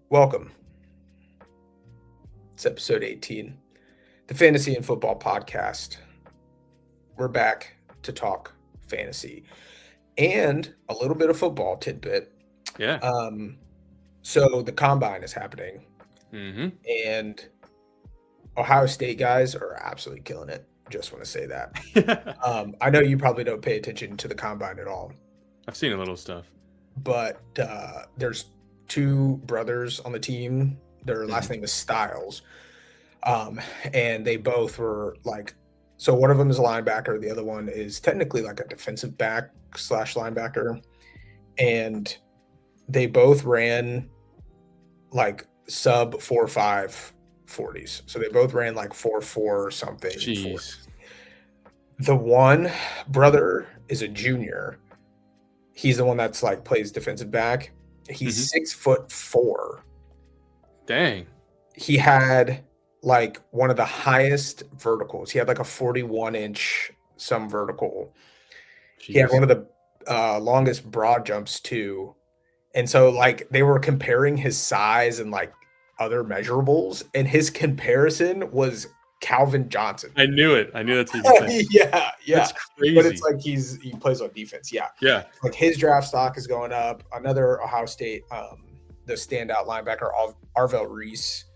Welcome. It's episode 18, the Fantasy and Football podcast. We're back to talk fantasy and a little bit of football tidbit. Yeah. So the combine is happening, and Ohio State guys are absolutely killing it. Just want to say that. I know you probably don't pay attention to the combine at all. I've seen a little stuff. But there's two brothers on the team. Their last name is Styles. And they both were so one of them is a linebacker. The other one is technically like a defensive back / linebacker. And they both ran like sub 4.5 40s. So they both ran like 4.4 or something. Jeez. The one brother is a junior. He's the one that's plays defensive back. He's 6'4". Dang. He had one of the highest verticals. He had a 41-inch some vertical. Jeez. He had one of the longest broad jumps too. And so they were comparing his size and other measurables, and his comparison was Calvin Johnson. I knew it. I knew that's what you said. Yeah. That's crazy. But it's he plays on defense. Yeah. His draft stock is going up. Another Ohio State, the standout linebacker, Arvell Reese,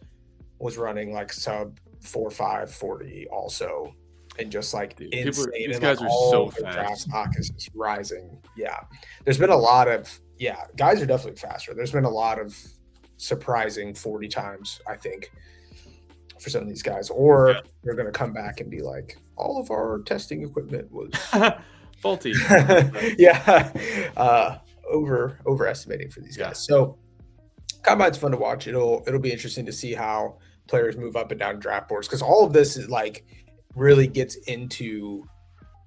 was running sub 4.5 40 also. And just insane. These guys are so fast. Draft stock is just rising. Yeah. There's been a lot of, guys are definitely faster. There's been a lot of surprising 40 times, I think, for some of these guys, or they're going to come back and be like, all of our testing equipment was faulty. Overestimating for these guys. So combine's fun to watch. It'll be interesting to see how players move up and down draft boards, because all of this is really gets into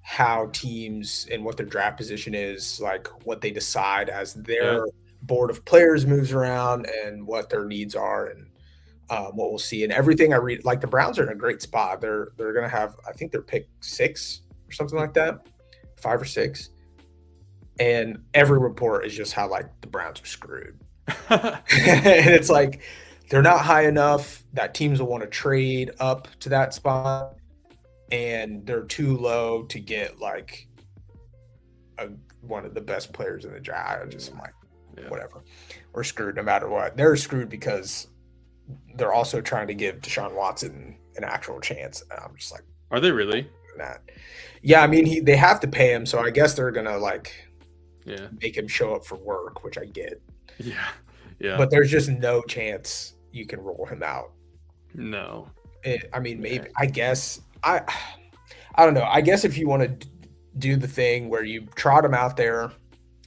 how teams and what their draft position is, what they decide as their board of players moves around and what their needs are, and what we'll see. And everything I read, the Browns are in a great spot. They're going to have, I think they're pick 6 or something like that, 5 or 6. And every report is just how the Browns are screwed. And it's they're not high enough that teams will want to trade up to that spot, and they're too low to get one of the best players in the draft. I'm just whatever. We're screwed no matter what. They're screwed because they're also trying to give Deshaun Watson an actual chance. And I'm just are they really? That. Yeah, I mean, they have to pay him, so I guess they're gonna make him show up for work, which I get. Yeah. But there's just no chance you can roll him out. No. Maybe. I guess I don't know. I guess if you want to do the thing where you trot him out there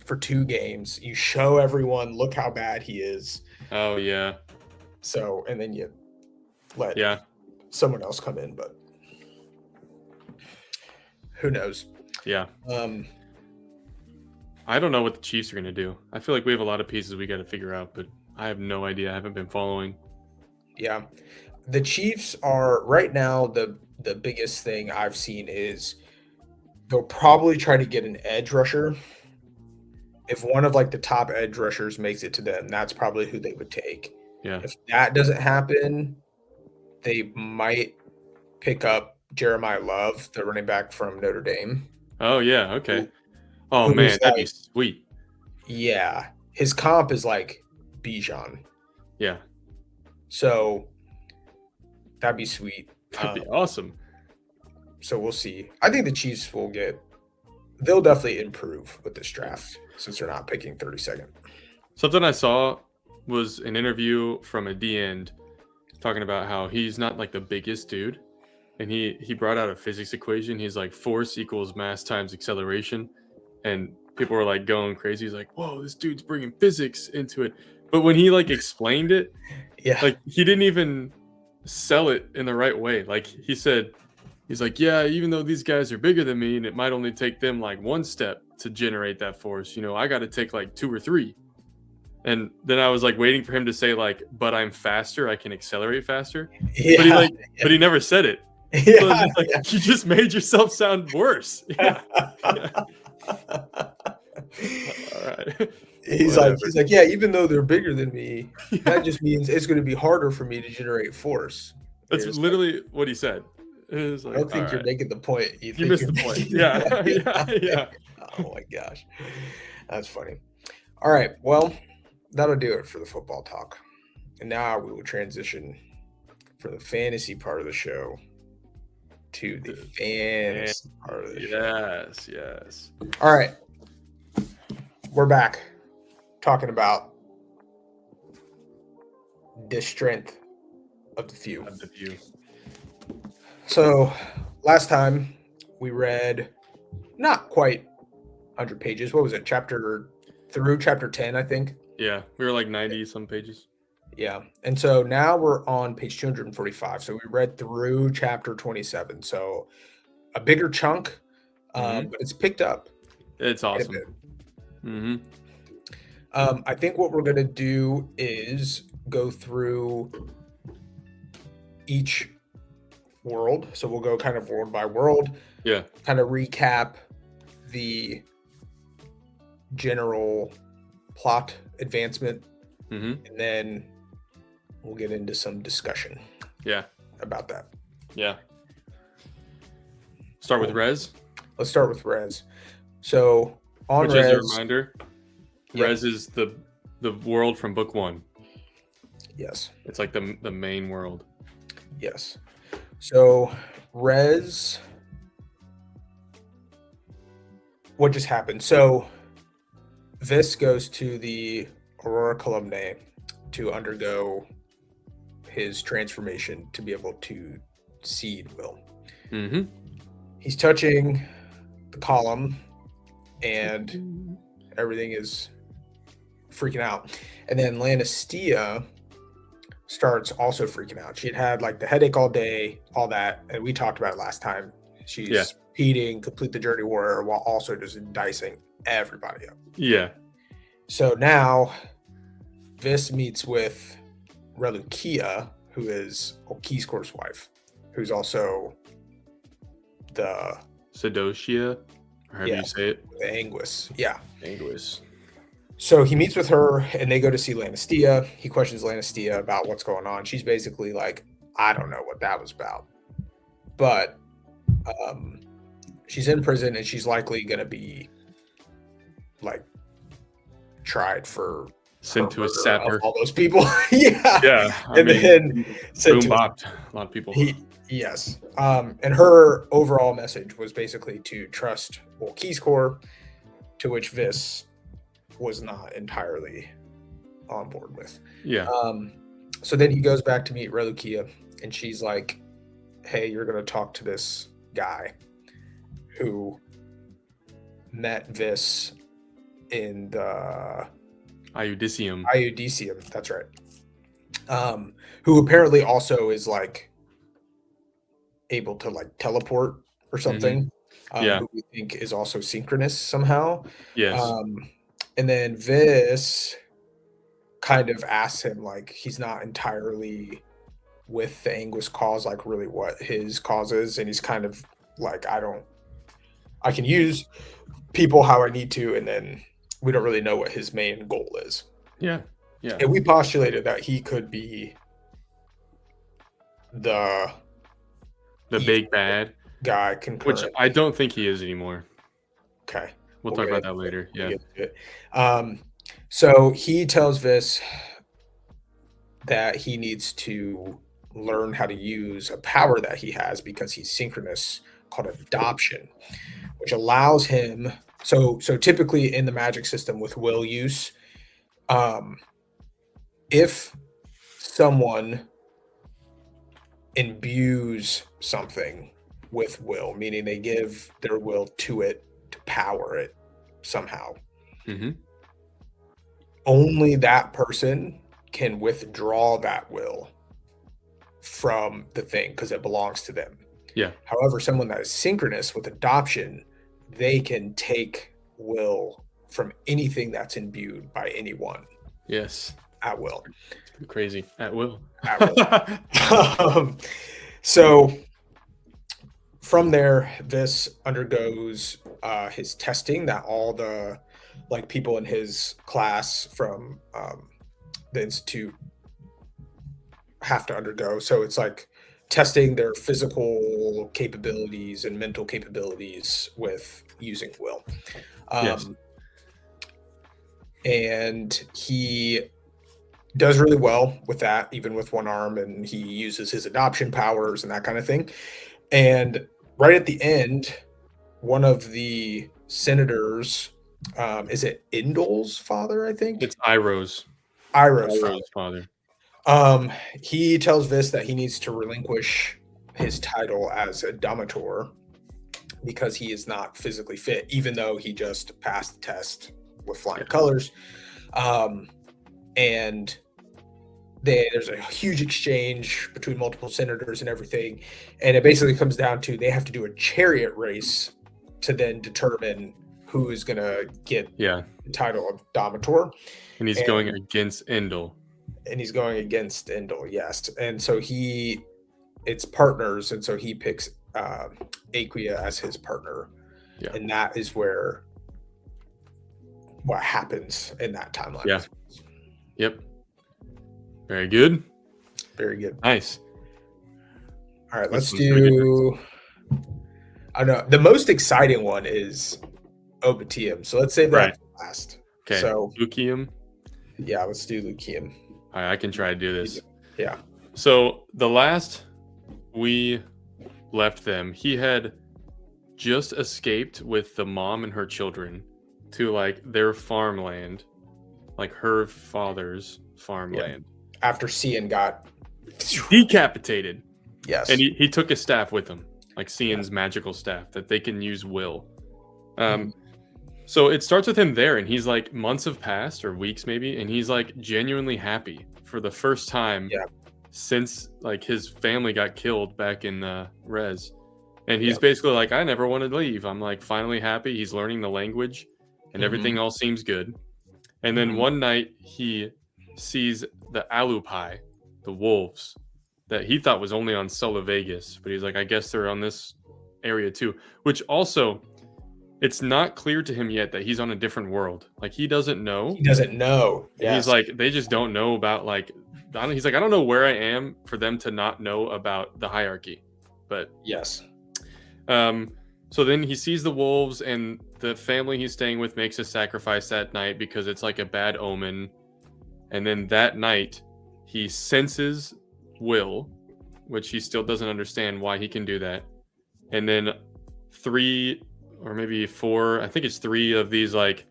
for 2 games, you show everyone, look how bad he is. Oh yeah. So, and then you let someone else come in, but who knows? Yeah. I don't know what the Chiefs are going to do. I feel like we have a lot of pieces we got to figure out, but I have no idea. I haven't been following. Yeah. The Chiefs are right now, the biggest thing I've seen is they'll probably try to get an edge rusher. If one of the top edge rushers makes it to them, that's probably who they would take. Yeah. If that doesn't happen, they might pick up Jeremiah Love, the running back from Notre Dame. Oh, yeah. Okay. Oh, man, that'd be sweet. Yeah. His comp is Bijan. Yeah. So that'd be sweet. That'd be awesome. So we'll see. I think the Chiefs they'll definitely improve with this draft since they're not picking 32nd. Something I saw was an interview from a D-end talking about how he's not the biggest dude, and he brought out a physics equation. He's force equals mass times acceleration, and people were going crazy. He's whoa, this dude's bringing physics into it. But when he explained it, he didn't even sell it in the right way. He said, he's even though these guys are bigger than me and it might only take them 1 step to generate that force, I got to take 2 or 3. And then I was waiting for him to say but I'm faster, I can accelerate faster. Yeah. But he never said it. Yeah. So you just made yourself sound worse. Yeah. All right. He's like, yeah, even though they're bigger than me, that just means it's going to be harder for me to generate force. That's literally what he said. It was like, I don't think you're making the point. You missed the point. Yeah. Yeah. Oh my gosh. That's funny. All right. Well, that'll do it for the football talk. And now we will transition from the fantasy part of the show to the fantasy part of the show. Yes. All right. We're back talking about the strength of the few. So last time we read not quite 100 pages. What was it? Chapter 10, I think. Yeah, we were like 90 some pages. Yeah. And so now we're on page 245. So we read through chapter 27. So a bigger chunk, but it's picked up. It's awesome. I think what we're going to do is go through each world. So we'll go kind of world by world. Yeah. Kind of recap the general plot advancement. And then we'll get into some discussion. Yeah. About that. Yeah. Start with Rez. Let's start with Rez. So on Which Rez, is a reminder, Rez is the world from book 1. Yes. It's like the main world. Yes. So Rez, what just happened? So Vis goes to the Aurora Columnae to undergo his transformation to be able to seed Will. He's touching the column and everything is freaking out. And then Lannistia starts also freaking out. She had like the headache all day, all that. And we talked about it last time. She's repeating Complete the Journey Warrior while also just dicing everybody up. Yeah. So now Vis meets with Relukia, who is Okiskor's wife, who's also the Sedocia, or however you say it. The Anguis. Yeah. Anguis. So he meets with her and they go to see Lannistia. He questions Lannistia about what's going on. She's basically like, I don't know what that was about. But she's in prison and she's likely going to be like tried for sent to a sapper. All those people. Yeah. Yeah. And then boom bopped a lot of people. Yes. And her overall message was basically to trust Wolkiskor, to which Vis was not entirely on board with. Yeah. So then he goes back to meet Relukia, and she's like, hey, you're going to talk to this guy who met Vis in the Iudicium, that's right. Who apparently also is like able to like teleport or something. Who we think is also synchronous somehow. Yes. And then Vis kind of asks him, like, he's not entirely with the Anguis cause, like really what his cause is. And he's kind of like, I can use people how I need to. And then we don't really know what his main goal is. Yeah. Yeah. And we postulated that he could be the big bad guy concurrent. Which I don't think he is anymore. Okay. We'll talk about that later. Yeah. So he tells Vis that he needs to learn how to use a power that he has because he's synchronous called adoption, which allows him. So typically in the magic system with will use, if someone imbues something with will, meaning they give their will to it to power it somehow, only that person can withdraw that will from the thing because it belongs to them. Yeah. However, someone that is synchronous with adoption, they can take will from anything that's imbued by anyone. Yes. At will. Crazy. At will. So from there, Vis undergoes his testing that all the like people in his class from the institute have to undergo. So it's like testing their physical capabilities and mental capabilities with using will. Yes. And he does really well with that, even with one arm, and he uses his adoption powers and that kind of thing. And right at the end, one of the senators, is it Indol's father, I think? It's Iroh's Iroh's father. father. He tells Vis that he needs to relinquish his title as a Dominator because he is not physically fit, even though he just passed the test with flying colors. And there's a huge exchange between multiple senators and everything. And it basically comes down to they have to do a chariot race to then determine who is going to get the title of Dominator. And he's going against Indol. And he's going against Indol, yes. And so it's partners, and so he picks Aquia as his partner. Yeah. And that is what happens in that timeline. Yeah. Yep. Very good. Very good. Nice. All right, let's do... I don't know. The most exciting one is Obitium. So let's save that for last. Okay, so Lucium. Yeah, let's do Lucium. All right, I can try to do this. Yeah. So the last we left them, he had just escaped with the mom and her children to like their farmland, like her father's farmland. Yeah. After Cian got decapitated. Yes. And he took a staff with him, like Cian's magical staff that they can use will. So it starts with him there, and he's like, months have passed, or weeks maybe, and he's like genuinely happy for the first time since like his family got killed back in Res. And he's basically like, I never wanted to leave. I'm like finally happy. He's learning the language and everything all seems good. And then one night he sees the Alupai, the wolves, that he thought was only on Sela Vegas, but he's like, I guess they're on this area too, which also it's not clear to him yet that he's on a different world. Like he doesn't know. Yes. He's like, they just don't know about like, he's like, I don't know where I am for them to not know about the hierarchy, but yes. So then he sees the wolves, and the family he's staying with makes a sacrifice that night because it's like a bad omen. And then that night he senses will, which he still doesn't understand why he can do that. And then 3 or maybe 4, I think it's 3 of these like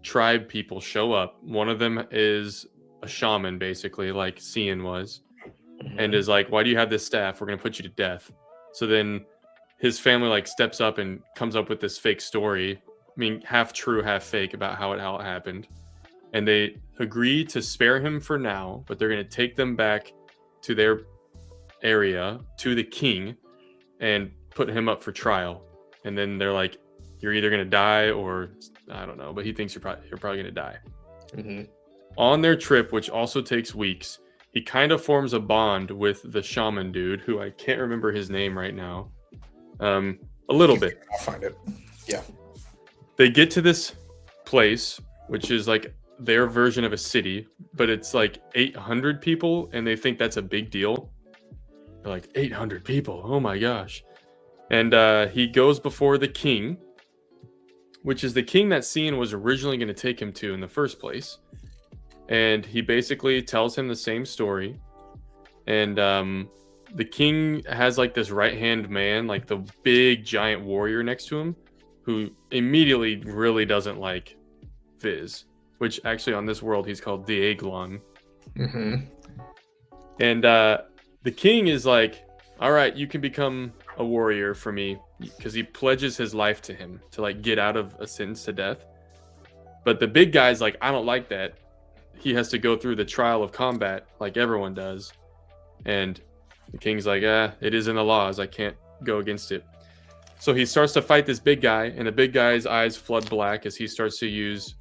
tribe people show up. One of them is a shaman, basically, like Cian was, and is like, why do you have this staff? We're going to put you to death. So then his family like steps up and comes up with this fake story, I mean, half true, half fake, about how it happened. And they agree to spare him for now, but they're going to take them back to their area, to the king, and put him up for trial. And then they're like, you're either going to die or I don't know, but he thinks you're probably going to die. On their trip, which also takes weeks, he kind of forms a bond with the shaman dude, who I can't remember his name right now. A little bit. I'll find it. Yeah. They get to this place, which is like their version of a city, but it's like 800 people, and they think that's a big deal. They're like, 800 people, oh my gosh. And he goes before the king, which is the king that Cian was originally going to take him to in the first place. And he basically tells him the same story. And the king has like this right-hand man, like the big giant warrior next to him, who immediately really doesn't like Viz, which actually on this world he's called Dieglon. And the king is like, all right, you can become a warrior for me, because he pledges his life to him to like get out of a sentence to death. But the big guy's like, I don't like that. He has to go through the trial of combat like everyone does. And the king's like, it is in the laws. I can't go against it. So he starts to fight this big guy, and the big guy's eyes flood black as he starts to use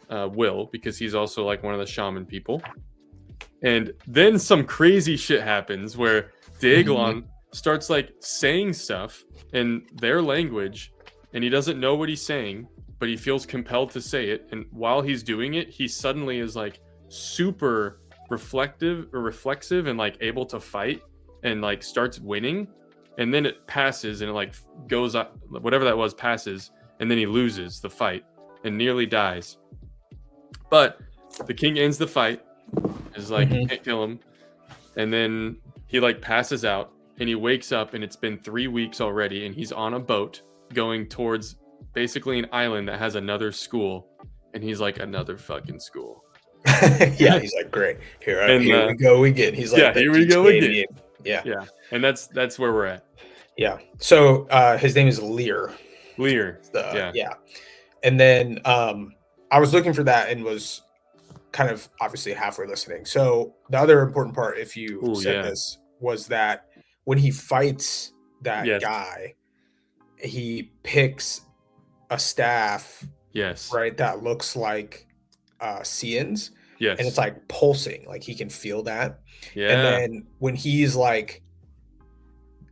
will, because he's also like one of the shaman people. And then some crazy shit happens where Dieglon starts like saying stuff in their language, and he doesn't know what he's saying, but he feels compelled to say it. And while he's doing it, he suddenly is like super reflexive and like able to fight and like starts winning. And then it passes and it like goes up, whatever that was passes. And then he loses the fight and nearly dies. But the king ends the fight, is like, can't kill him. And then he like passes out and he wakes up and it's been 3 weeks already. And he's on a boat going towards basically an island that has another school. And he's like, another fucking school. Yeah, he's like, great. Here we go again. He's like, yeah, here we go again. Yeah. And that's where we're at. Yeah. So his name is Lear. Yeah. And then I was looking for that and was kind of obviously halfway listening. So the other important part, if you said this, was that when he fights that guy, he picks a staff, right, that looks like Cian's. Yes. And it's like pulsing, like he can feel that. Yeah. And then when he's like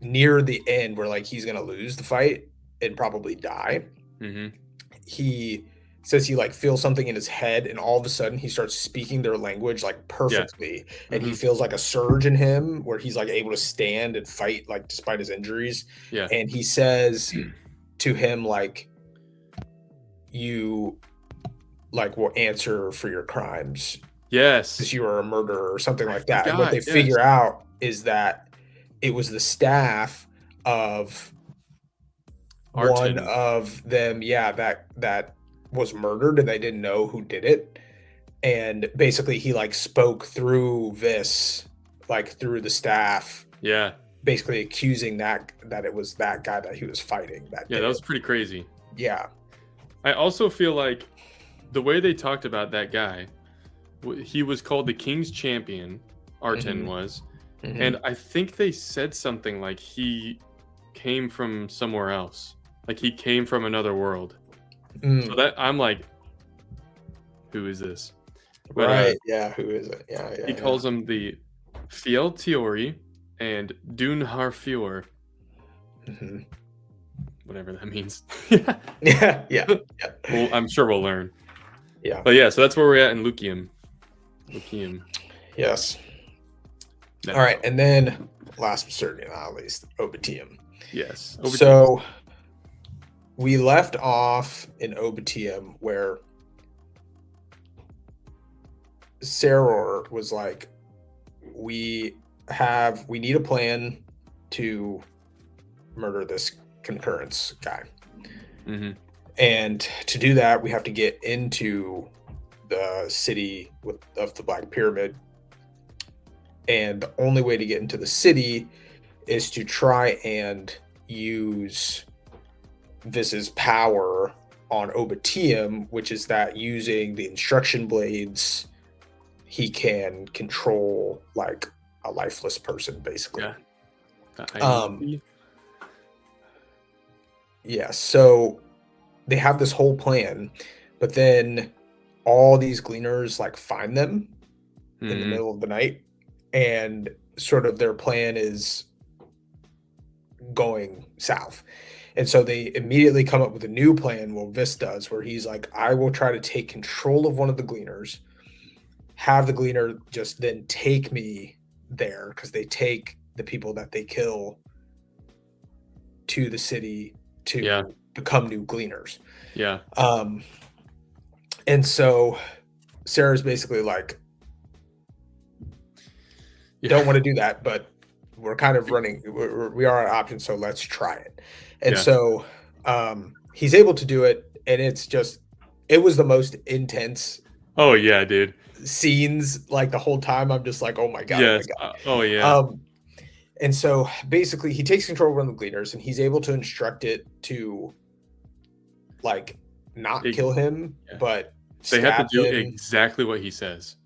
near the end where like he's gonna lose the fight and probably die, he says he like feels something in his head, and all of a sudden he starts speaking their language like perfectly. And he feels like a surge in him where he's like able to stand and fight like despite his injuries. And he says to him like, you like will answer for your crimes, because you are a murderer or something like that. And what they figure out is that it was the staff of Arton. One of them that was murdered, and they didn't know who did it. And basically he like spoke through this, like through the staff, basically accusing that it was that guy that he was fighting that was pretty crazy. I also feel like the way they talked about that guy, he was called the King's Champion, Arton was, and I think they said something like he came from somewhere else, like he came from another world. So that I'm like, who is this? But, who is it? He calls him the Fiel Tiori and Dunhar Fior. Whatever that means. Well, I'm sure we'll learn. But so that's where we're at in Lucium. Yes. All right, and then last but certainly not least, Obitium. Yes. So we left off in Obitium where Saror was like, we need a plan to murder this concurrence guy. And to do that, we have to get into the city of the Black Pyramid. And the only way to get into the city is to try and use Vis's power on Obitium, which is that using the instruction blades, he can control like a lifeless person, basically. So they have this whole plan, but then all these gleaners like find them in the middle of the night, and sort of their plan is going south. And so they immediately come up with a new plan, well, Vis does, where he's like, I will try to take control of one of the gleaners, have the gleaner just then take me there, because they take the people that they kill to the city to become new gleaners. And so Sarah's basically like, don't want to do that, but we're kind of running, we are an option, so let's try it. And so he's able to do it, and it was the most intense dude scenes, like the whole time. I'm just like, oh my god. And so basically he takes control of one of the gleaners, and he's able to instruct it to like not kill him, but they have to do exactly what he says.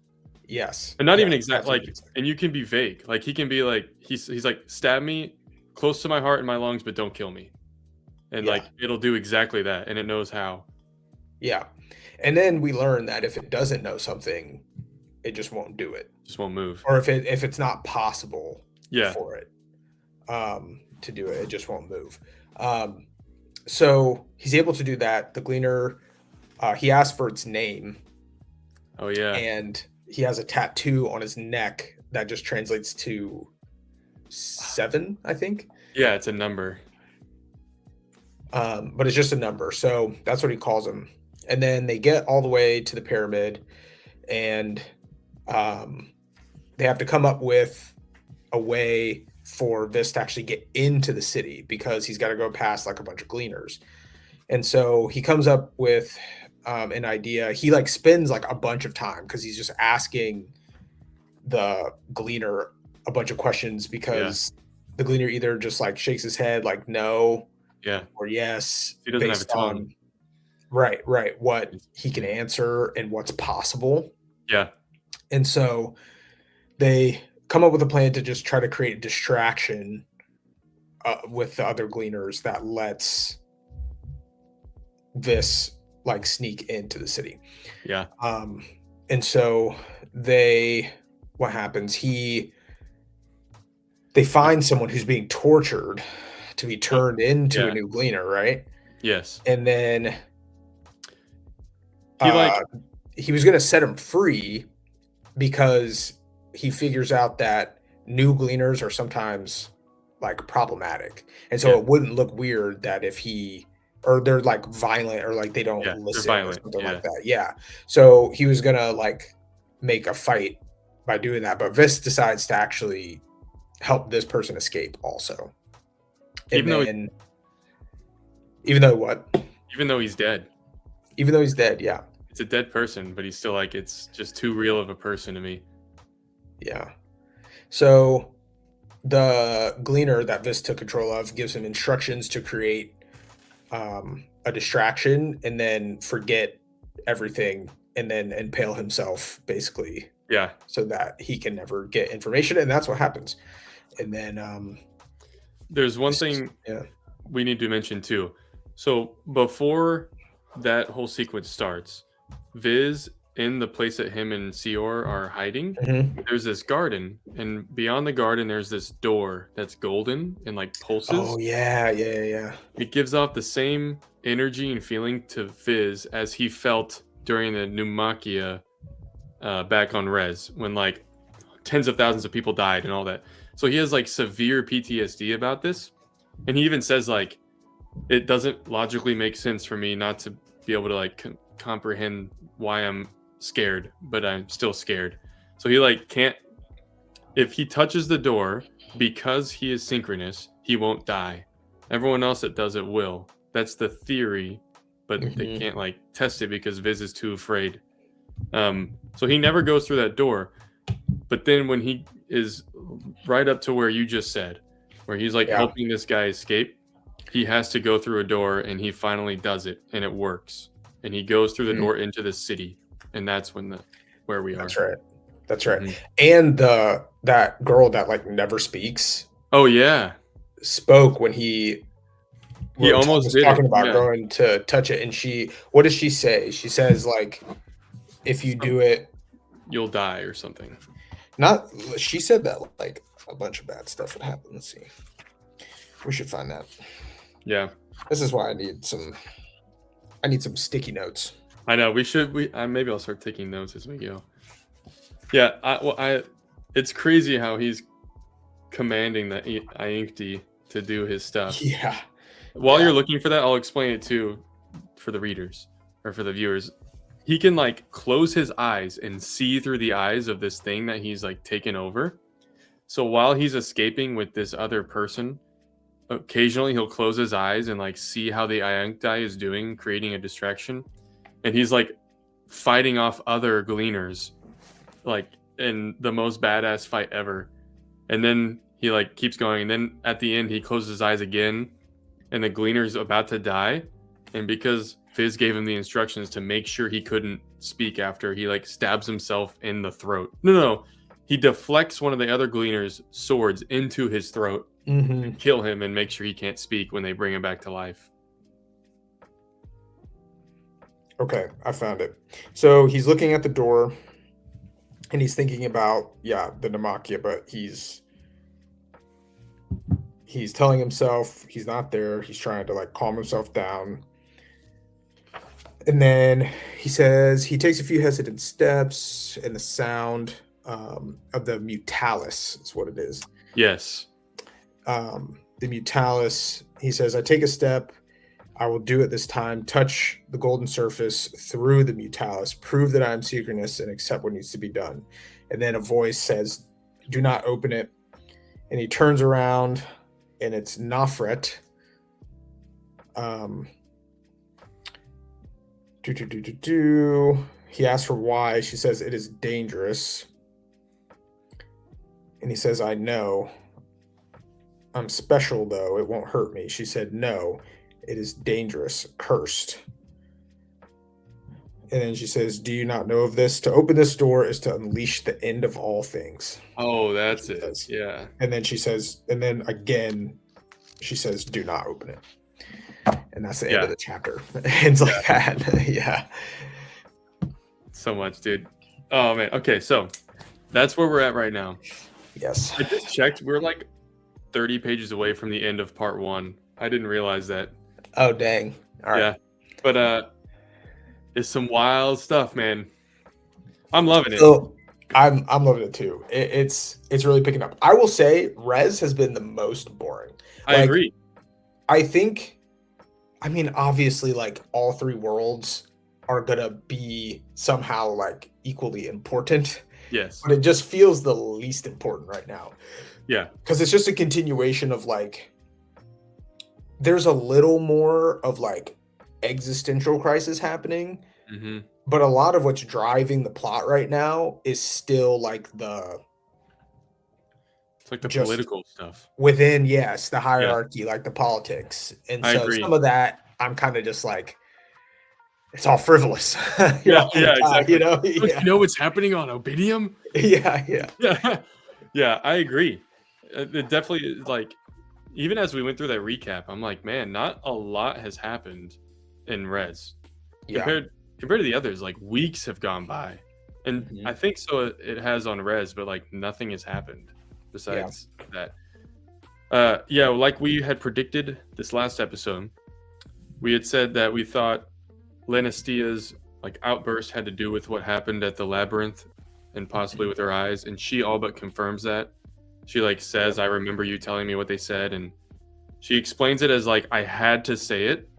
And not even exact, like, and you can be vague. Like he can be like, he's like, stab me close to my heart and my lungs, but don't kill me. And like, it'll do exactly that, and it knows how. And then we learn that if it doesn't know something, it just won't do it. Just won't move. Or if it's not possible for it to do it, it just won't move. So he's able to do that. The gleaner he asks for its name. Oh yeah. And he has a tattoo on his neck that just translates to 7, I think. Yeah, it's a number. But it's just a number. So that's what he calls him. And then they get all the way to the pyramid, and they have to come up with a way for Vis to actually get into the city, because he's got to go past like a bunch of gleaners. And so he comes up with an idea. He like spends like a bunch of time because he's just asking the gleaner a bunch of questions, because the gleaner either just like shakes his head like no, or yes, he doesn't have a tongue. on right what he can answer and what's possible. And so they come up with a plan to just try to create a distraction with the other gleaners that lets Vis like sneak into the city. And so what happens, they find someone who's being tortured to be turned into a new gleaner, right? Yes. And then he was going to set him free, because he figures out that new gleaners are sometimes like problematic. And so it wouldn't look weird that if they're like violent, or like they don't listen or something like that. Yeah. So he was going to like make a fight by doing that. But Vis decides to actually help this person escape also. Even though he's dead. Even though he's dead, yeah. It's a dead person, but he's still like, it's just too real of a person to me. Yeah. So the gleaner that Vis took control of gives him instructions to create a distraction, and then forget everything, and then impale himself, basically. So that he can never get information, and that's what happens. And then there's one thing we need to mention too. So before that whole sequence starts, Viz, in the place that him and Seor are hiding, there's this garden, and beyond the garden there's this door that's golden and like pulses. Oh yeah. It gives off the same energy and feeling to Viz as he felt during the Pneumakia back on Res, when like tens of thousands of people died and all that. So he has like severe PTSD about this, and he even says like, it doesn't logically make sense for me not to be able to like comprehend why I'm scared, but I'm still scared. So he like can't, if he touches the door, because he is synchronous, he won't die. Everyone else that does it will. That's the theory, but they can't like test it because Viz is too afraid. So he never goes through that door. But then when he is right up to where you just said, where he's like helping this guy escape, he has to go through a door, and he finally does it, and it works. And he goes through the door into the city, and that's where we are. That's right. And that girl that like never speaks. Oh yeah, spoke when he almost was did talking about going to touch it. And what does she say? She says like, if you do it, you'll die or something. She said that like a bunch of bad stuff would happen. Let's see. We should find that. Yeah. This is why I need some sticky notes. I know maybe I'll start taking notes as we go. Yeah. It's crazy how he's commanding the Iinkti to do his stuff. Yeah. While you're looking for that, I'll explain it too for the readers or for the viewers. He can like close his eyes and see through the eyes of this thing that he's like taken over. So while he's escaping with this other person, occasionally he'll close his eyes and like see how the Iinkti is doing, creating a distraction. And he's like fighting off other gleaners, like in the most badass fight ever. And then he like keeps going. And then at the end, he closes his eyes again, and the gleaner's about to die. And because Fizz gave him the instructions to make sure he couldn't speak after, he like stabs himself in the throat. No. He deflects one of the other gleaners' swords into his throat and kill him and make sure he can't speak when they bring him back to life. Okay, I found it. So he's looking at the door and he's thinking about, the Pneumakia, but he's telling himself he's not there. He's trying to like calm himself down. And then he says he takes a few hesitant steps, and the sound of the mutalis is what it is. Yes. The mutalis, he says, I take a step. I will do it this time. Touch the golden surface through the mutalis. Prove that I am synchronous and accept what needs to be done. And then a voice says, do not open it. And he turns around, and it's Nafret. He asks her why. She says it is dangerous. And he says, I know. I'm special, though. It won't hurt me. She said, no, it is dangerous, cursed. And then she says, do you not know of this? To open this door is to unleash the end of all things. Oh, that's it. Says. Yeah. And then she says, and then again, she says, do not open it. And that's the end of the chapter. It ends like that. Yeah. So much, dude. Oh, man. Okay, so that's where we're at right now. Yes. I just checked. We're like 30 pages away from the end of part 1. I didn't realize that. Oh, dang. All right. Yeah. But it's some wild stuff, man. I'm loving it. So I'm loving it too. It's really picking up. I will say Rez has been the most boring. I agree. I think, I mean, obviously, like all 3 worlds are gonna be somehow like equally important. Yes. But it just feels the least important right now. Yeah. Because it's just a continuation of like, there's a little more of like existential crisis happening. Mm-hmm. But a lot of what's driving the plot right now is still like it's like the political stuff within, yes, the hierarchy, like the politics. And so some of that, I'm kind of just like, it's all frivolous. Exactly. You know, you know what's happening on Obidium? Yeah. I agree. It definitely is like, even as we went through that recap, I'm like, man, not a lot has happened in Rez compared to the others. Like weeks have gone by, and I think so it has on Rez, but like nothing has happened besides that. Like we had predicted this last episode, we had said that we thought Lenastia's like outburst had to do with what happened at the labyrinth and possibly with her eyes, and she all but confirms that. She like says, I remember you telling me what they said, and she explains it as like, I had to say it.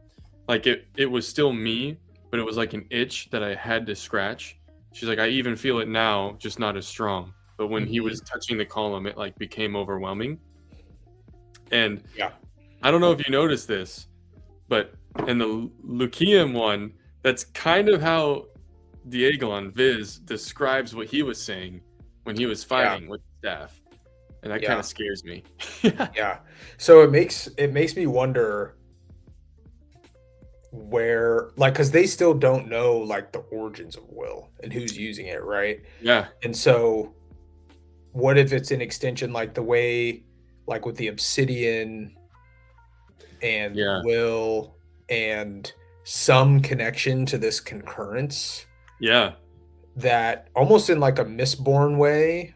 Like it was still me, but it was like an itch that I had to scratch. She's like, I even feel it now, just not as strong. But when he was touching the column, it like became overwhelming. And I don't know if you noticed this, but in the Lucium one, that's kind of how Diegelon Viz describes what he was saying when he was fighting with the staff. And that kind of scares me. So it makes me wonder where, like, because they still don't know like the origins of will and who's using it, right? Yeah. And so what if it's an extension like the way, like with the obsidian and will and some connection to this concurrence? That almost in like a Mistborn way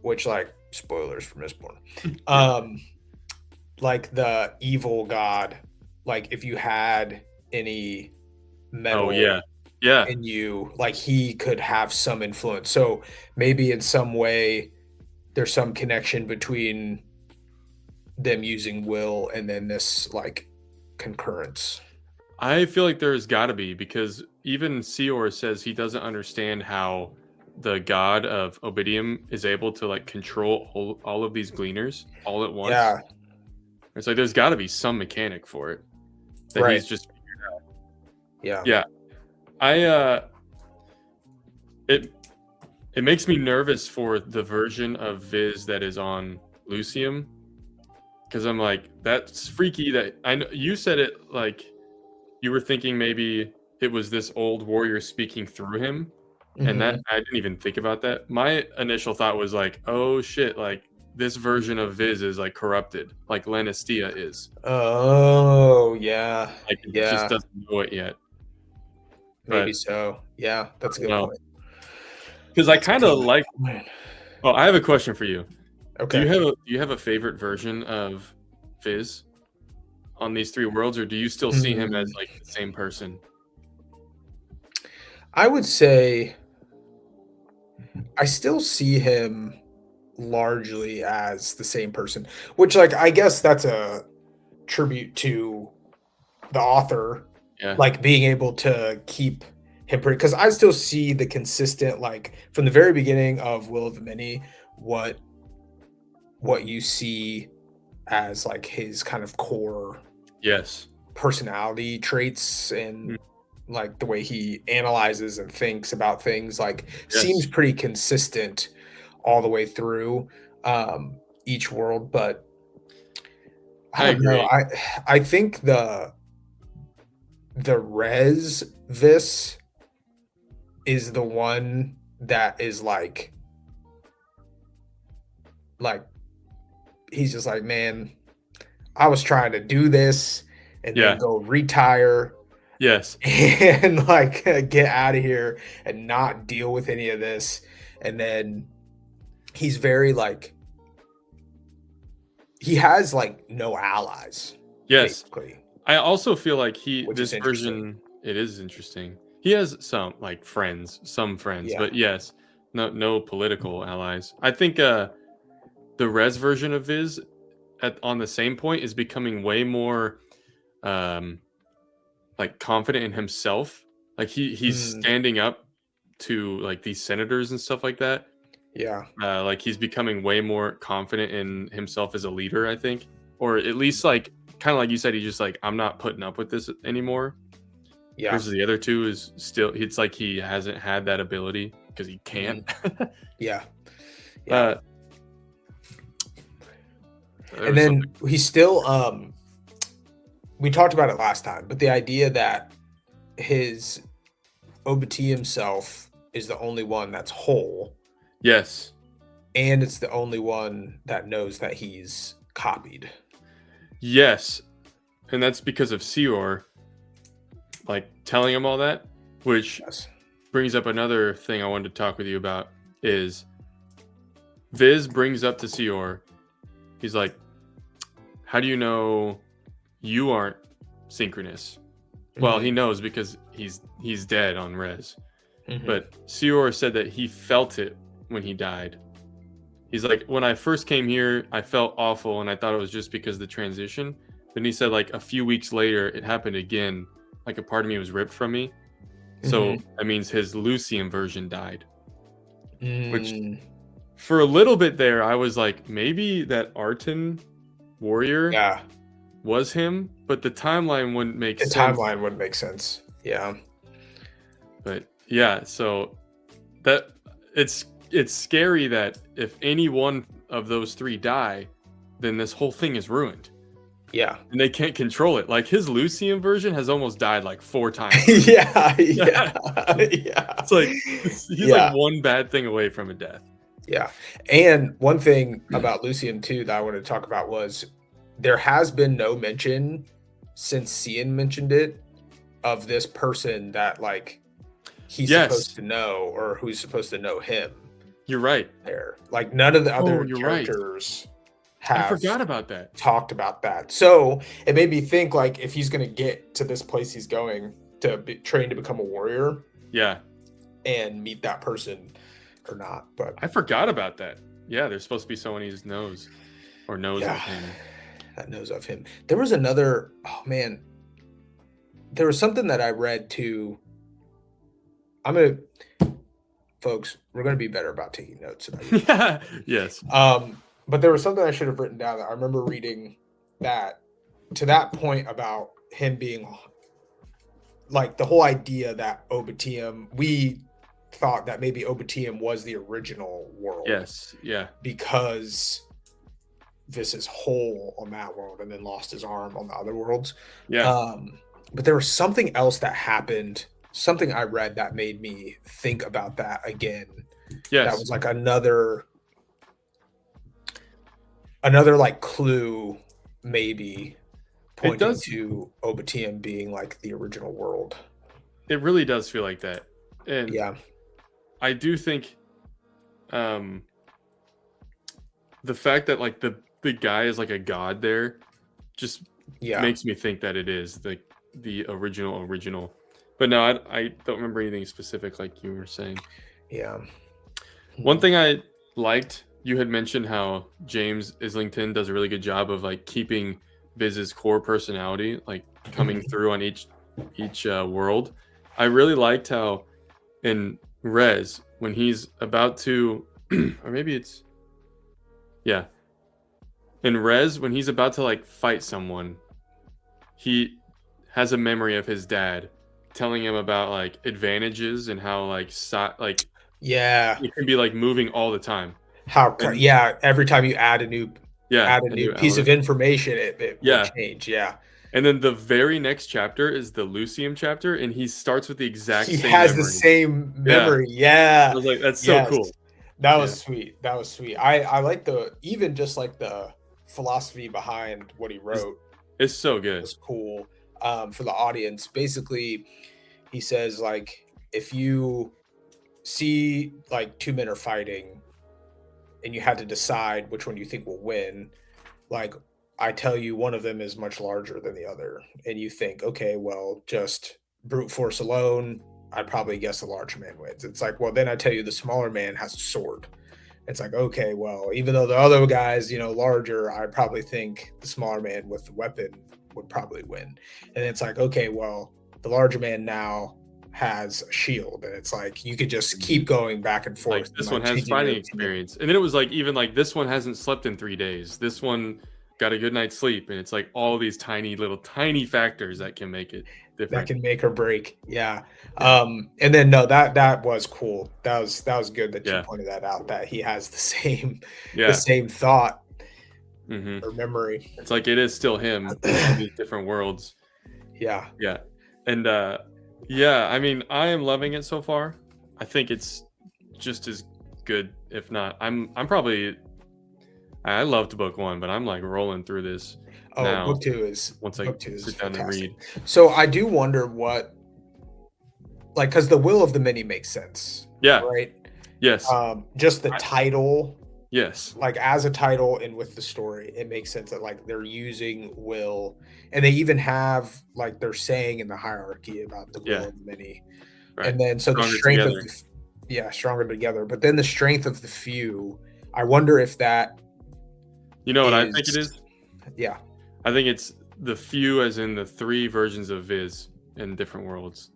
which like spoilers for Mistborn. Like the evil god, like if you had any metal in you, like he could have some influence. So maybe in some way there's some connection between them using will and then this like concurrence. I feel like there's got to be, because even Seor says he doesn't understand how the god of Obidium is able to like control all of these gleaners all at once. Yeah. It's like there's got to be some mechanic for it that he's just figured out. Yeah. It makes me nervous for the version of Viz that is on Lucium, because I'm like, that's freaky. That I know you said it like you were thinking maybe it was this old warrior speaking through him. And that I didn't even think about that. My initial thought was like, oh shit, like this version of Viz is like corrupted, like Lanastia is. Oh yeah. Like it just doesn't know it yet. Maybe so. Yeah, that's a good point. Because I kind of like. Oh, I have a question for you. Okay. Do you have a favorite version of Viz? on these three worlds, or do you still see him as like the same person? I would say I still see him largely as the same person, which, like, I guess that's a tribute to the author, Yeah. like, being able to keep him pretty, because I still see the consistent, like, from the very beginning of Will of the Many, what you see as, like, his kind of core Yes. personality traits Mm, and, like, the way he analyzes and thinks about things, like, seems yes. pretty consistent all the way through, each world, but I I don't know, agree. I think the res this is the one that is like, he's just like, "Man, I was trying to do this and then Yeah. go retire Yes. and, like, get out of here and not deal with any of this," and then he's very, like, he has, like, no allies, Yes. basically, I also feel like which is this interesting. version, it is interesting. He has some like some friends, Yeah. but yes, no political allies. I think the res version of Viz on the same point is becoming way more um like confident in himself. Like he's Mm, standing up to like these senators and stuff like that. yeah. Like he's becoming way more confident in himself as a leader, I think, or at least like kind of like you said, he's just like, I'm not putting up with this anymore. Yeah. Versus the other two is still, it's like he hasn't had that ability because he can't. Mhm. Yeah. Yeah. uh, there And was something. then he's still, we talked about it last time, but the idea that his OBT himself is the only one that's whole, Yes, and it's the only one that knows that he's copied. yes, and that's because of Seor like telling him all that, which Yes. brings up another thing I wanted to talk with you about. Is Viz brings up to Seor, he's like, how do you know you aren't synchronous? Well, he Mhm. knows because he's dead on res. Mhm. But Seor said that he felt it when he died. He's like, when I first came here, I felt awful and I thought it was just because of the transition. Then he said, like, a few weeks later, it happened again. Like, a part of me was ripped from me. So Mhm. that means his Lucian version died. Which, Mm. for a little bit there, I was like, maybe that Arton warrior Yeah. was him, but the timeline wouldn't make The sense. timeline wouldn't make sense. Yeah. But yeah, so that it's scary that if any one of those three die, then this whole thing is ruined Yeah. and they can't control it. Like his Lucian version has almost died like 4 times already. Yeah. Yeah. Yeah, Yeah. it's like he's like Yeah. one bad thing away from a death. Yeah. And one thing about Lucian too that I wanted to talk about was there has been no mention since Cian mentioned it of this person that, like, he's supposed Yes, to know or who's supposed to know him you're right. there. Like, none of the Oh, other you're right. characters I have forgot about that. talked about that. So it made me think, like, if he's going to get to this place he's going to be trained to become a warrior Yeah, and meet that person or not. But I forgot about that. Yeah, there's supposed to be someone he knows or knows yeah, of him. that knows of him. There was another, oh man, there was something that I read too. I'm going to, folks, we're going to be better about taking notes about you. Yeah, yes. But there was something I should have written down that I remember reading that to that point about him being like the whole idea that Obitium, we thought that maybe Obitium was the original world. Yes, yeah. Because this is whole on that world and then lost his arm on the other worlds. Yeah. But there was something else that happened, something I read that made me think about that again. That Yes. was like another like clue maybe pointing to Obitium being like the original world. It really does feel like that. And Yeah. I do think the fact that like the guy is like a god there just makes me think that it is the original. But no, I don't remember anything specific like you were saying. Yeah. One thing I liked, you had mentioned how James Islington does a really good job of like keeping Viz's core personality like coming through on each world. I really liked how in Rez, when he's about to, or maybe it's, yeah, in Rez, when he's about to like fight someone, he has a memory of his dad telling him about like advantages and how like yeah, it can be like moving all the time. Every time you add a new piece of information, it will change. Yeah. And then the very next chapter is the Lucium chapter, and he starts with the exact same memory. The same memory. Yeah. I was like, that's so cool. That was sweet. That was sweet. I like even just like the philosophy behind what he wrote. It's so good. It's cool. For the audience, basically, he says like, if you see like two men are fighting and you had to decide which one you think will win, like I tell you one of them is much larger than the other, and you think, okay, well, just brute force alone, I'd probably guess the larger man wins. It's like, well, then I tell you the smaller man has a sword. It's like, okay, well, even though the other guy's, larger, I probably think the smaller man with the weapon would probably win. And it's like, okay, well, the larger man now has a shield, and it's like you could just keep going back and forth. Like this one has fighting experience, and then it was like even like this one hasn't slept in 3 days. This one got a good night's sleep, and it's like all these tiny factors that can make it different. That can make or break. Yeah. And then no, that was cool. That was good that you pointed that out. That he has the same thought or memory. It's like it is still him in all these different worlds. Yeah. Yeah. And I mean, I am loving it so far. I think it's just as good, if not. I loved book 1, but I'm like rolling through this. Oh, now, book 2 is sit down and read. So I do wonder what, like, because the will of the many makes sense. Yeah. Right. Yes. Just the title. Yes. Like as a title and with the story, it makes sense that like they're using will, and they even have like they're saying in the hierarchy about the will of the many, right. And then so stronger the strength together. Stronger together. But then the strength of the few. I wonder if that. You know what I think it is? Yeah. I think it's the few as in the 3 versions of Viz in different worlds.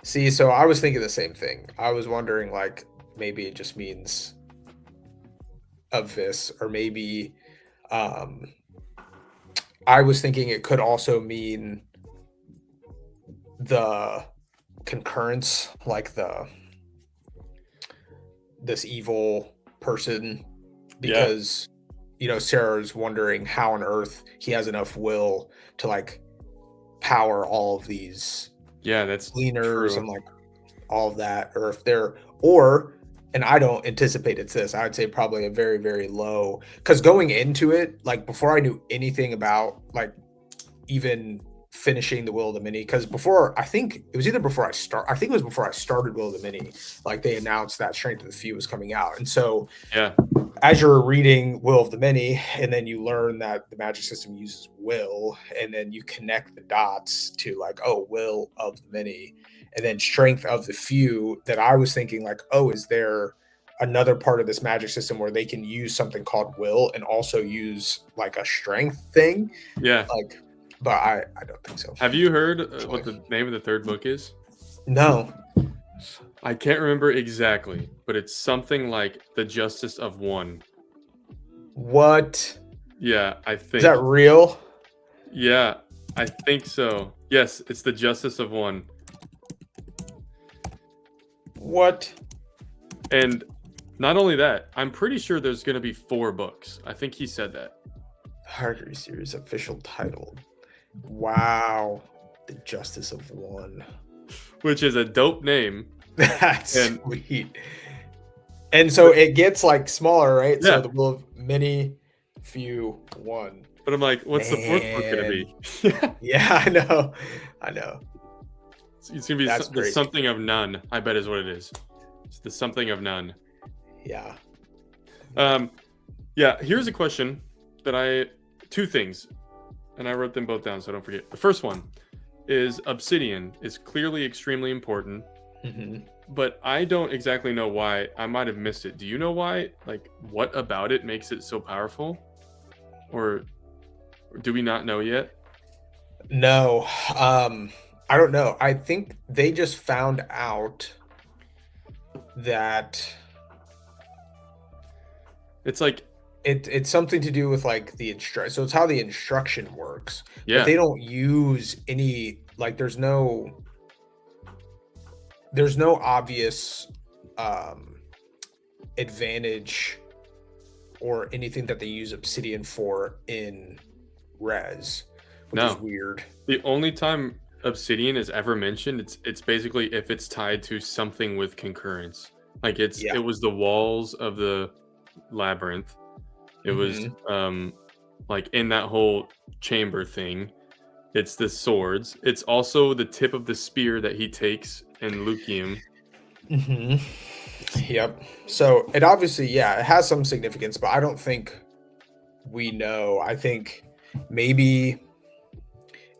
See, so I was thinking the same thing. I was wondering like maybe it just means of this, or maybe I was thinking it could also mean the concurrence, like this evil person, because Sarah's wondering how on earth he has enough will to like power all of these that's cleaners true. And like all of that, or if they're and I don't anticipate it's this. I would say probably a very, very low, because going into it, like before I knew anything about like even finishing the Will of the Many, because I think it was before I started Will of the Many, like they announced that Strength of the Few was coming out. And so as you're reading Will of the Many, and then you learn that the magic system uses will, and then you connect the dots to like, oh, Will of the Many, and then Strength of the Few, that I was thinking like, oh, is there another part of this magic system where they can use something called will and also use like a strength thing? Like, but I don't think so. Have you heard what the name of the 3rd book is? No. I can't remember exactly, but it's something like the Justice of One. What? Yeah, I think. Is that real? Yeah, I think so. Yes, it's the Justice of One. What? And not only that, I'm pretty sure there's going to be 4 books. I think he said that. Hargery series official title. Wow. The Justice of One. Which is a dope name. That's sweet. And so it gets like smaller, right? Yeah. So the Will of Many, Few, One. But I'm like, what's the 4th book going to be? Yeah, I know. It's going to be the something of none, I bet is what it is. It's the something of none. Yeah. Here's a question that 2 things. and I wrote them both down so I don't forget. The first one is obsidian is clearly extremely important, but I don't exactly know why. I might have missed it. Do you know why? Like, what about it makes it so powerful? Or do we not know yet? No, I don't know. I think they just found out that It's like, it's something to do with like the instruction. So it's how the instruction works, but yeah, they don't use any like there's no obvious advantage or anything that they use obsidian for in res, which is no. weird. The only time obsidian is ever mentioned, it's basically if it's tied to something with concurrence. Like Yeah. it was the walls of the labyrinth. It was like in that whole chamber thing. It's the swords. It's also the tip of the spear that he takes in Lucium. Yep. So it obviously, yeah, it has some significance, but I don't think we know. I think maybe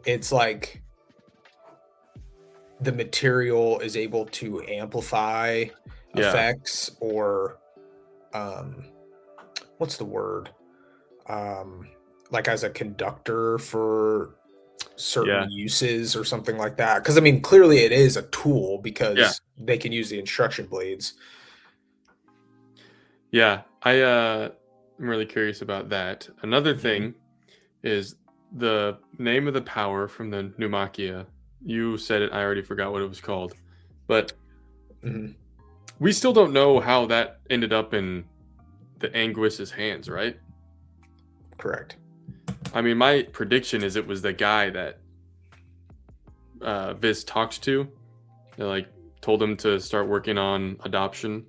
it's like the material is able to amplify effects or what's the word? Like as a conductor for certain uses or something like that. Because I mean, clearly it is a tool because they can use the instruction blades. Yeah, I'm really curious about that. Another thing is the name of the power from the Pneumachia. You said it, I already forgot what it was called. But we still don't know how that ended up in the Anguis's hands, right? Correct. I mean, my prediction is it was the guy that Viz talked to. That, like, told him to start working on adoption.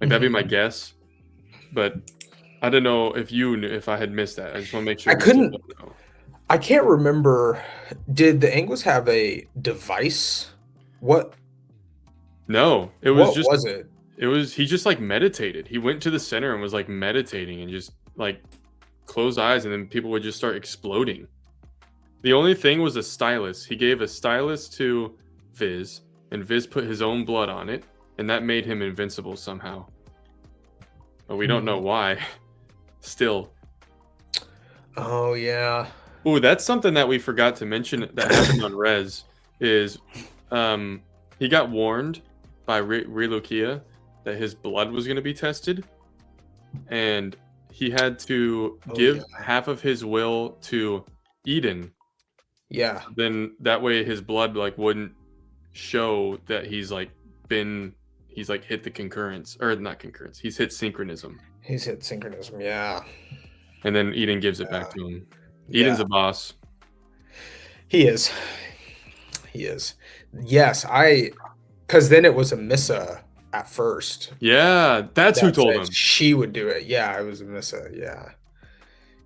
Like, that'd be my guess. But I don't know if you knew, if I had missed that. I just want to make sure. I can't remember. Did the Anguis have a device? What? No, it was what just. Was it? It was he just like meditated. He went to the center and was like meditating and just like closed eyes, and then people would just start exploding. The only thing was a stylus. He gave a stylus to Viz, and Viz put his own blood on it, and that made him invincible somehow. But we don't know why. Still. Oh yeah. Ooh, that's something that we forgot to mention that happened on Res. Is he got warned by Relukia that his blood was going to be tested, and he had to give half of his will to Eden. Yeah. Then that way his blood like wouldn't show that he's like hit the concurrence, or not concurrence. He's hit synchronism. He's hit synchronism. Yeah. And then Eden gives it back to him. Eden's a boss. He is. He is. Yes, because then it was Amissa at first. Yeah, that's who told him. She would do it. Yeah, it was Amissa. Yeah.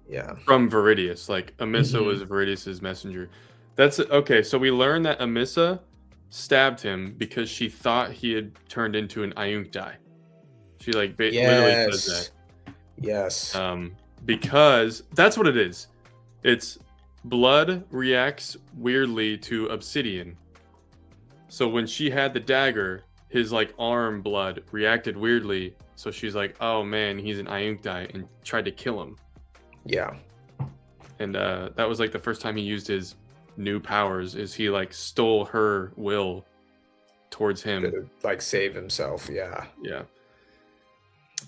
Yeah. From Viridius. Like, Amissa was Viridius's messenger. That's okay. So we learned that Amissa stabbed him because she thought he had turned into an Iuncti. She like literally said that. Yes. Because that's what it is. It's blood reacts weirdly to obsidian. So when she had the dagger, his like arm blood reacted weirdly. So she's like, "Oh man, he's an Iuncti," and tried to kill him. Yeah. And that was like the first time he used his new powers. Is he like stole her will towards him to, like, save himself? Yeah. Yeah.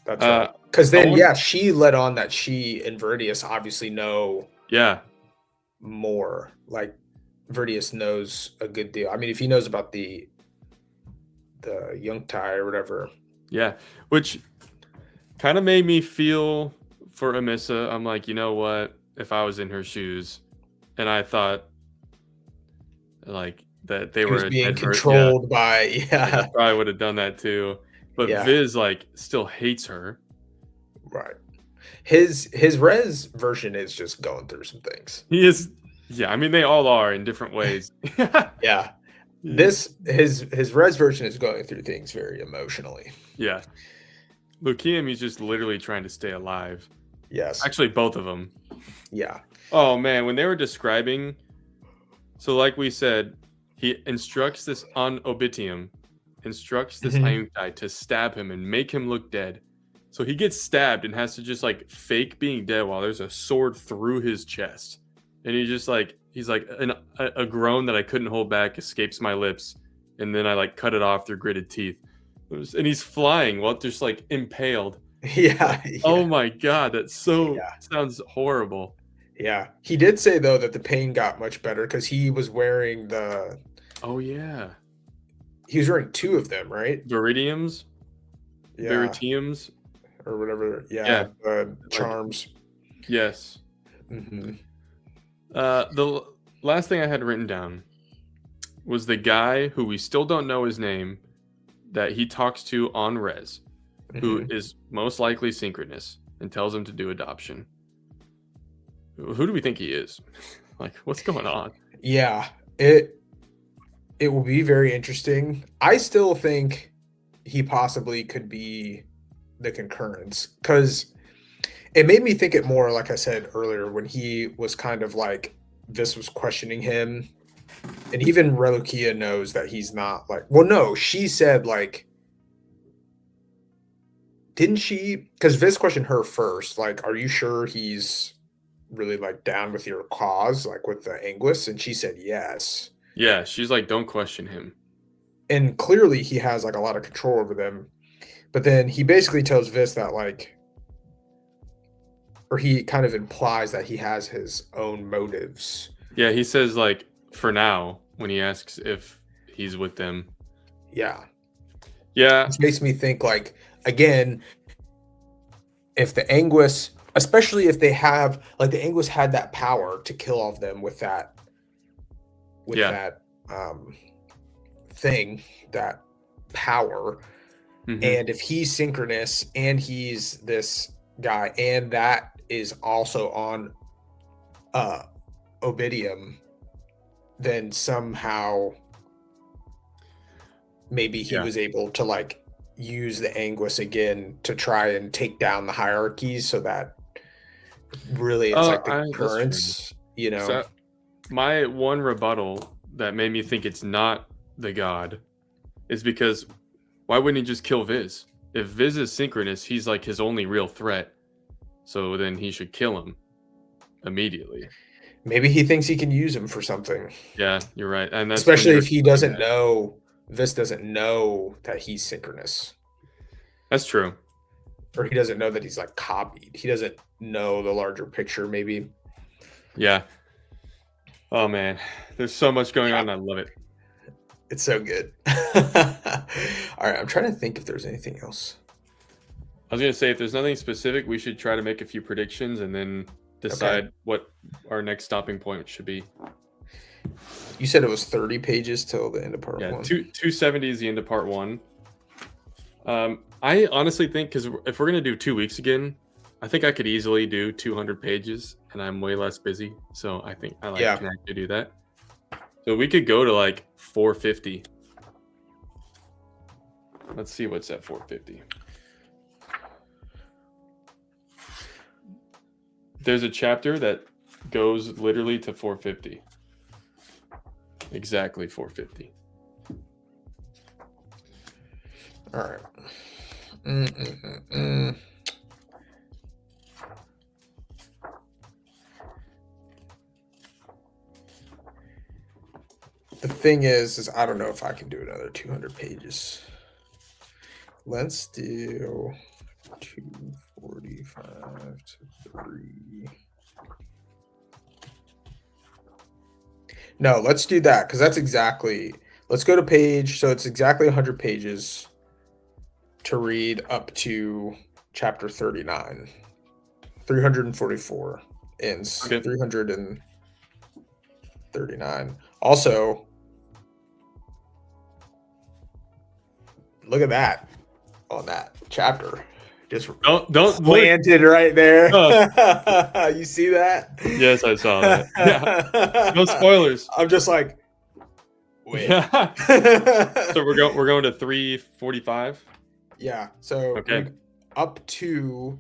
That's right. Because then, she let on that she and Viridius obviously know. Yeah. More like Viridius knows a good deal. I mean, if he knows about the Iuncti or whatever. Yeah, which kind of made me feel for Amissa. I'm like, you know what? If I was in her shoes, and I thought like that they were being controlled by, like, I probably would have done that too. But Viz like still hates her. Right. His res version is just going through some things. He is, yeah. I mean, they all are in different ways. Yeah. His res version is going through things very emotionally. Yeah. Lucium, he's just literally trying to stay alive. Yes. Actually, both of them. Yeah. Oh man, when they were describing, so like we said, he instructs this on Obitium, instructs this Iuncti to stab him and make him look dead. So he gets stabbed and has to just like fake being dead while there's a sword through his chest. And he's like a groan that I couldn't hold back escapes my lips, and then I like cut it off through gritted teeth. And he's flying while just like impaled. Yeah. Oh my god, that sounds horrible. Yeah. He did say though that the pain got much better because he was wearing the. Oh yeah. He was wearing 2 of them, right? Viridiums. Yeah. Veritiums. Or whatever. Yeah. Charms. Yes. Mm-hmm. The last thing I had written down was the guy who we still don't know his name that he talks to on Res, who is most likely synchronous and tells him to do adoption. Who do we think he is? Like, what's going on? Yeah, it will be very interesting. I still think he possibly could be the concurrence because it made me think it more, like I said earlier, when he was kind of like, this was questioning him. And even Relukia knows that he's not like, well, no, she said like, didn't she? Because Viz questioned her first, like, are you sure he's really like down with your cause, like with the Anguis? And she said yes. Yeah, she's like, don't question him. And clearly he has like a lot of control over them. But then he basically tells Viz that like, or he kind of implies that he has his own motives. Yeah, he says like, for now, when he asks if he's with them. Yeah. Yeah. Which makes me think like, again, if the Anguis, especially if they have, like the Anguis had that power to kill all of them with that thing, that power. And if he's synchronous and he's this guy and that is also on Obidium, then somehow maybe he was able to like use the Anguis again to try and take down the hierarchies so that really it's like the concurrence, you know. So my one rebuttal that made me think it's not the god is because why wouldn't he just kill Viz? If Viz is synchronous, he's like his only real threat. So then he should kill him immediately. Maybe he thinks he can use him for something. Yeah, you're right. And that's especially if he doesn't know, Viz doesn't know that he's synchronous. That's true. Or he doesn't know that he's like copied. He doesn't know the larger picture, maybe. Yeah. Oh man, there's so much going on. I love it. It's so good. All right, I'm trying to think if there's anything else. I was gonna say if there's nothing specific, we should try to make a few predictions and then decide what our next stopping point should be. You said it was 30 pages till the end of part 1. 270 is the end of part 1. I honestly think because if we're gonna do 2 weeks again, I think I could easily do 200 pages, and I'm way less busy. So I think I can actually do that. So we could go to like 450. Let's see what's at 450. There's a chapter that goes literally to 450. Exactly 450. All right. The thing is I don't know if I can do another 200 pages. Let's do 245 to 3. No, let's do that because that's exactly. Let's go to page. So it's exactly 100 pages to read up to chapter 39. 344 ends. Okay. 339. Also, look at that on that chapter. Just don't planted right there. You see that? Yes, I saw that. Yeah. No spoilers. I'm just like, wait. Yeah. So we're going to 345. Yeah. So up to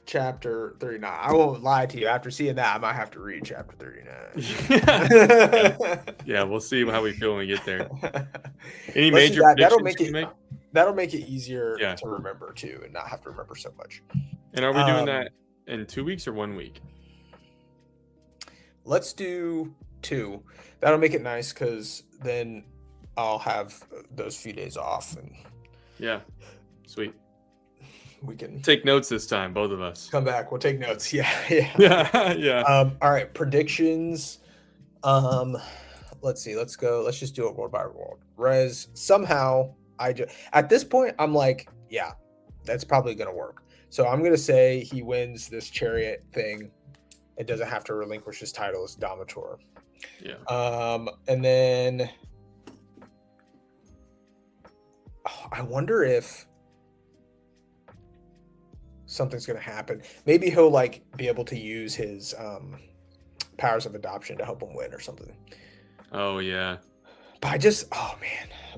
chapter 39. I won't lie to you. After seeing that, I might have to read chapter yeah. 39. Yeah, we'll see how we feel when we get there. Any Let's major do that. predictions you make? That'll make it easier Yeah. to remember too, and not have to remember so much. And are we doing that in 2 weeks or 1 week? Let's do 2. That'll make it nice because then I'll have those few days off, and yeah, sweet. We can take notes this time, both of us. Come back. We'll take notes. Yeah. Yeah. All right. Predictions. Let's see. Let's go. Let's just do it world by world. Rez, somehow at this point, I'm like, yeah, that's probably gonna work. So I'm gonna say he wins this chariot thing. It doesn't have to relinquish his title as Dominator. Yeah. And then I wonder if something's going to happen. Maybe he'll like be able to use his powers of adoption to help him win or something. Oh yeah. But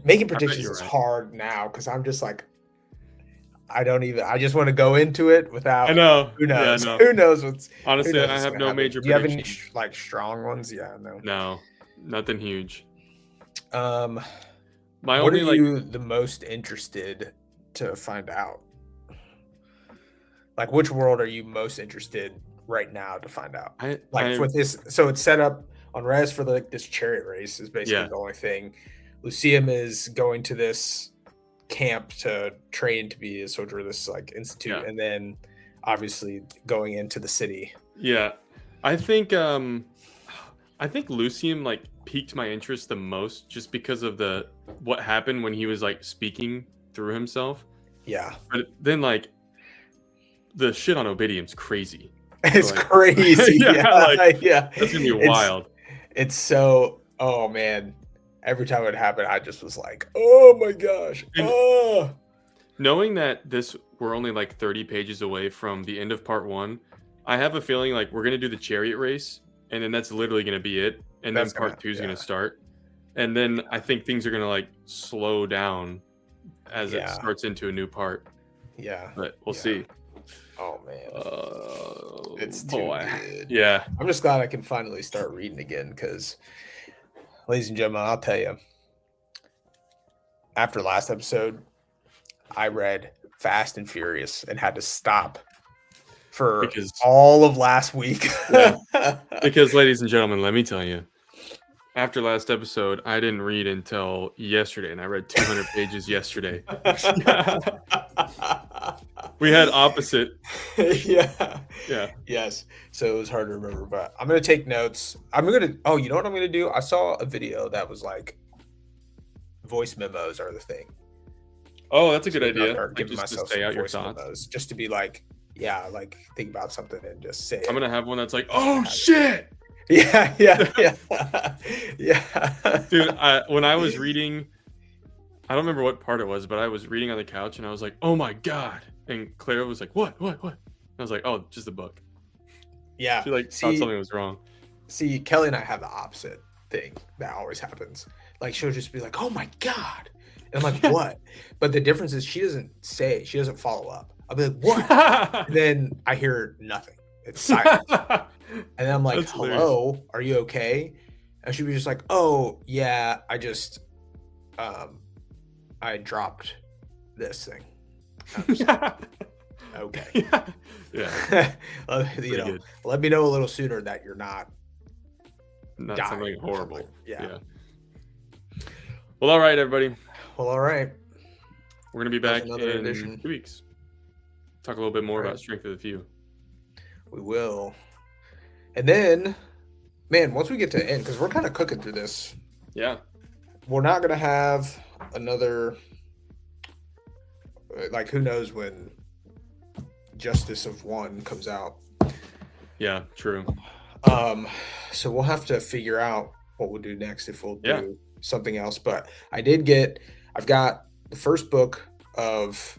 making predictions is hard now because I'm just like, I just want to go into it without. I know. Who knows? Yeah, Who knows what's? Honestly, I have no major. Do you have any like strong ones? Yeah, no. No, nothing huge. What are you the most interested to find out? Like, which world are you most interested right now to find out? For this, so it's set up on Rez for this chariot race is basically the only thing. Lucium is going to this camp to train to be a soldier of this like institute, and then obviously going into the city. Yeah, I think Lucium like piqued my interest the most just because of what happened when he was like speaking through himself. Yeah, but then like the shit on Obidium's crazy. It's crazy. Yeah. That's gonna be wild. It's so. Oh man. Every time it happened, I just was like, "Oh my gosh!" Knowing that we're only like 30 pages away from the end of part 1, I have a feeling like we're gonna do the chariot race, and then that's literally gonna be it, and then part 2 is gonna start, and then I think things are gonna like slow down as it starts into a new part. Yeah, but we'll see. Oh man, it's too good. Yeah, I'm just glad I can finally start reading again because. Ladies and gentlemen, I'll tell you, after last episode, I read Fast and Furious and had to stop for all of last week. Because, ladies and gentlemen, let me tell you, after last episode, I didn't read until yesterday, and I read 200 pages yesterday. We had opposite. Yeah. Yes. So it was hard to remember, but I'm going to take notes. You know what I'm going to do? I saw a video that was like voice memos are the thing. Oh, that's a good idea. Giving myself stay out your thoughts. Memos, just to be like, think about something and just say I'm going to have one that's like, oh shit. Yeah. Dude, when I was reading, I don't remember what part it was, but I was reading on the couch and I was like, oh my God. And Clara was like, what? And I was like, oh, just a book. Yeah. She thought something was wrong. See, Kelly and I have the opposite thing that always happens. Like, she'll just be like, oh my God. And I'm like, what? But the difference is she doesn't follow up. I'll be like, what? And then I hear nothing. It's silent. And then I'm like, hello, are you okay? And she'll be just like, oh, yeah, I just, I dropped this thing. Okay. Yeah. Let me know a little sooner that you're not something horrible. Yeah. Well, all right, everybody. Well, all right. We're gonna be back in 2 weeks. Talk a little bit more about Strength of the Few. We will. And then, man, once we get to the end, because we're kind of cooking through this. Yeah. We're not gonna have another. Like, who knows when Justice of One comes out. Yeah, true. So we'll have to figure out what we'll do next if we'll do something else. But I've got the first book of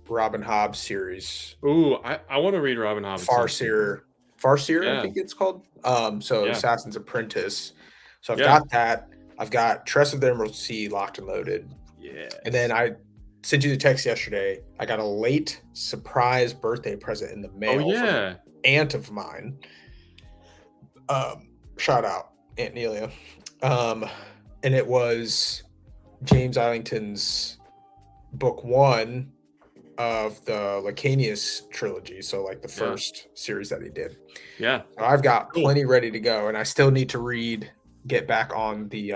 Robin Hobb's series. Ooh, I want to read Robin Hobb's. Farseer, I think it's called. Assassin's Apprentice. So I've got that. I've got Tress of the Emerald Sea locked and loaded. Yeah. And then sent you the text yesterday. I got a late surprise birthday present in the mail from an aunt of mine. Shout out Aunt Nelia. And it was James Islington's book 1 of the Lacanius trilogy, so like the first series that he did. Yeah. So I've got plenty ready to go, and I still need to get back on the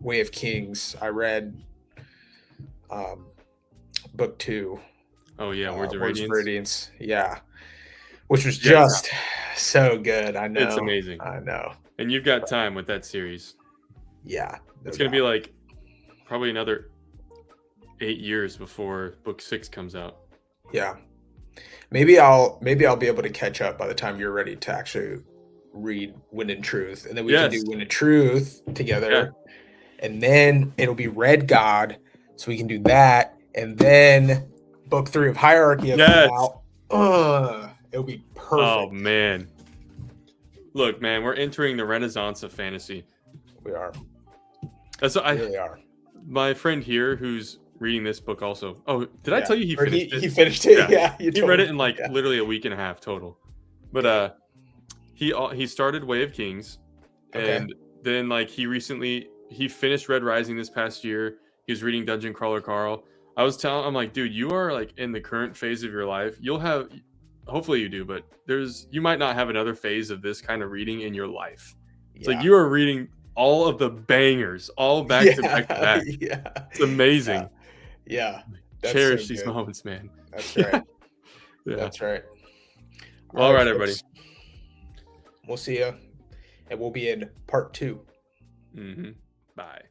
Way of Kings. I read book 2. Oh yeah, Words of Radiance. Yeah. Which was just so good. I know. It's amazing. I know. And you've got time with that series. Yeah. It's going to be like probably another 8 years before book 6 comes out. Yeah. Maybe I'll be able to catch up by the time you're ready to actually read Wind and Truth. And then we can do Wind and Truth together. Yeah. And then it'll be Red God. So we can do that. And then book 3 of Hierarchy will come out. It'll be perfect. Oh, man. Look, man, we're entering the renaissance of fantasy. We are. That's what we really are. My friend here who's reading this book also. Oh, did I tell you he finished it? He finished it, yeah. He read it in like literally a week and a half total. But he started Way of Kings. And then like he finished Red Rising this past year. He was reading Dungeon Crawler Carl. I'm like, dude, you are like in the current phase of your life. You'll have, hopefully you do, but you might not have another phase of this kind of reading in your life. It's like you are reading all of the bangers, all back to back to back. Yeah. It's amazing. Yeah. Cherish these moments, man. That's right. That's right. All right, everybody. We'll see you. And we'll be in part 2. Bye.